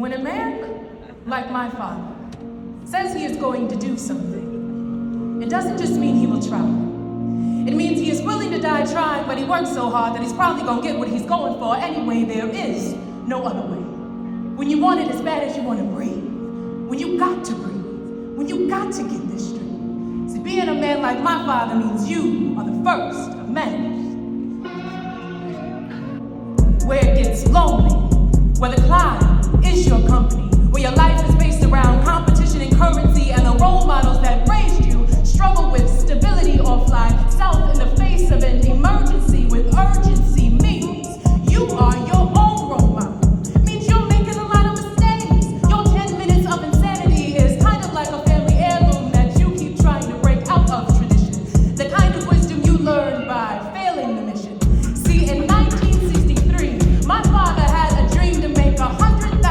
When a man like my father says he is going to do something, it doesn't just mean he will try. It means he is willing to die trying, but he works so hard that he's probably gonna get what he's going for anyway. There is no other way. When you want it as bad as you want to breathe, when you got to breathe, when you got to get this straight. See, being a man like my father means you are the first of many. Where it gets lonely, where the climb is your company, where your life is based around competition and currency, and the role models that raised you struggle with stability or fly south in the face of an emergency with urgency, means you are your own role model. Means you're making a lot of mistakes. Your 10 minutes of insanity is kind of like a family heirloom that you keep trying to break out of tradition. The kind of wisdom you learn by failing the mission. See, in 1963, my father had a dream to make $100,000.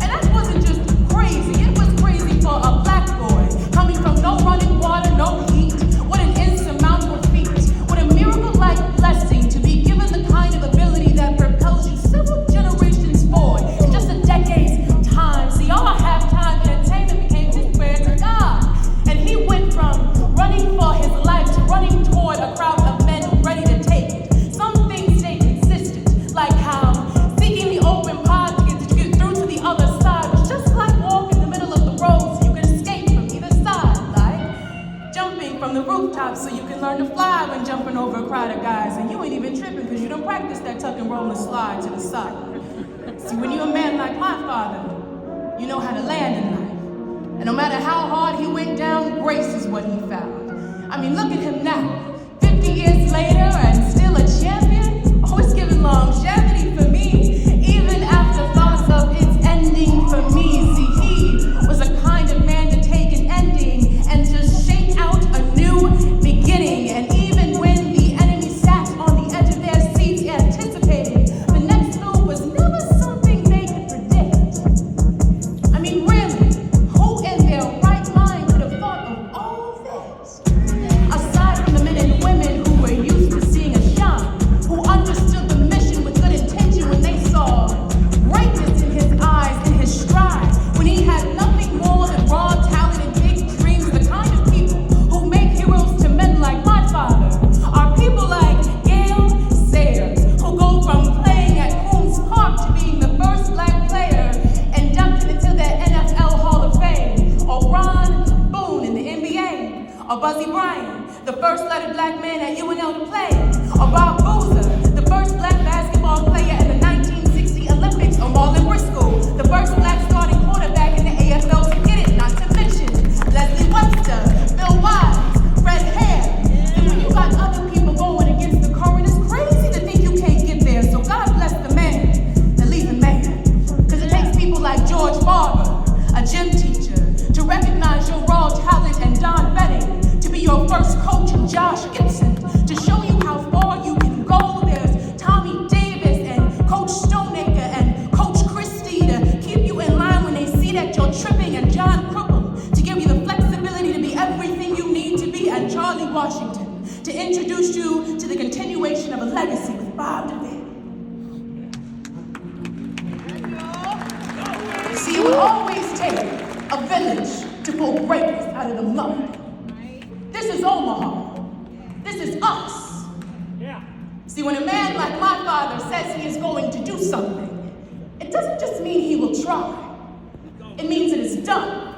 And that wasn't just crazy, it was crazy for a black boy coming from no running water, no heat. What an insurmountable feat. What a miracle-like blessing to be given the kind of ability that propels you several generations forward in just a decade's time. See, our halftime entertainment became his prayer to God. And he went from running for his life to running toward a crowd of men ready to take it. Some things stay consistent, like how seeking the open path to get through to the other side was just like walking in the middle of the road so you can escape from either side, like jumping from the rooftop so you can learn to fly when jumping over a crowd of guys, and you ain't even tripping because you don't practice that tuck and roll and slide to the side. See, when you're a man like my father, you know how to land in life. And no matter how hard he went down, grace is what he found. I mean, look at him now, 50 years later and still a champion. Oh, it's giving longevity for me, even after thoughts of its ending for me. See, he was a kind of man to take an ending and just shake out a new beginning. And even when the enemy sat on the edge of their seats anticipating the next move was never something they could predict. I mean, really, who in their right mind could have thought of all this? Aside from the men and women who were used to seeing a shine, who understood the mission with good intention when they saw greatness in his eyes, in his stride, when he had nothing more than raw talent and big dreams. The kind of people who make heroes to men like my father are people like Gala, who go from playing at Coombs Park to being the first black player inducted into the NFL Hall of Fame, or Ron Boone in the NBA, or Buzzy Bryant, the first lettered black man at UNL to play, or Bob Boozer, the first black basketball player in the 1960 Olympics, or Marlon Briscoe, the first black starting quarterback in the AFL to get it, not to mention Leslie Webster, Bill Wise, Fred Hare. And when you got other people going against the current, it's crazy to think you can't get there. So God bless the man that leaves a man. Because it takes people like George Barber, a gym teacher, to recognize your raw talent, and Don Betting to be your first coach, and Josh Gibson to show you how far you can go. There's Tommy Davis and Coach Stoneacre and Coach Christie to keep you in line when they see that you're tripping, and John Crookham to give you the flexibility to be everything you need to be, and Charlie Washington to introduce you to the continuation of a legacy with Bob DeVere. See, it would always take a village to pull greatness out of the mud. This is Omaha. This is us. See, when a man like my father says he is going to do something, it doesn't just mean he will try. It means it is done.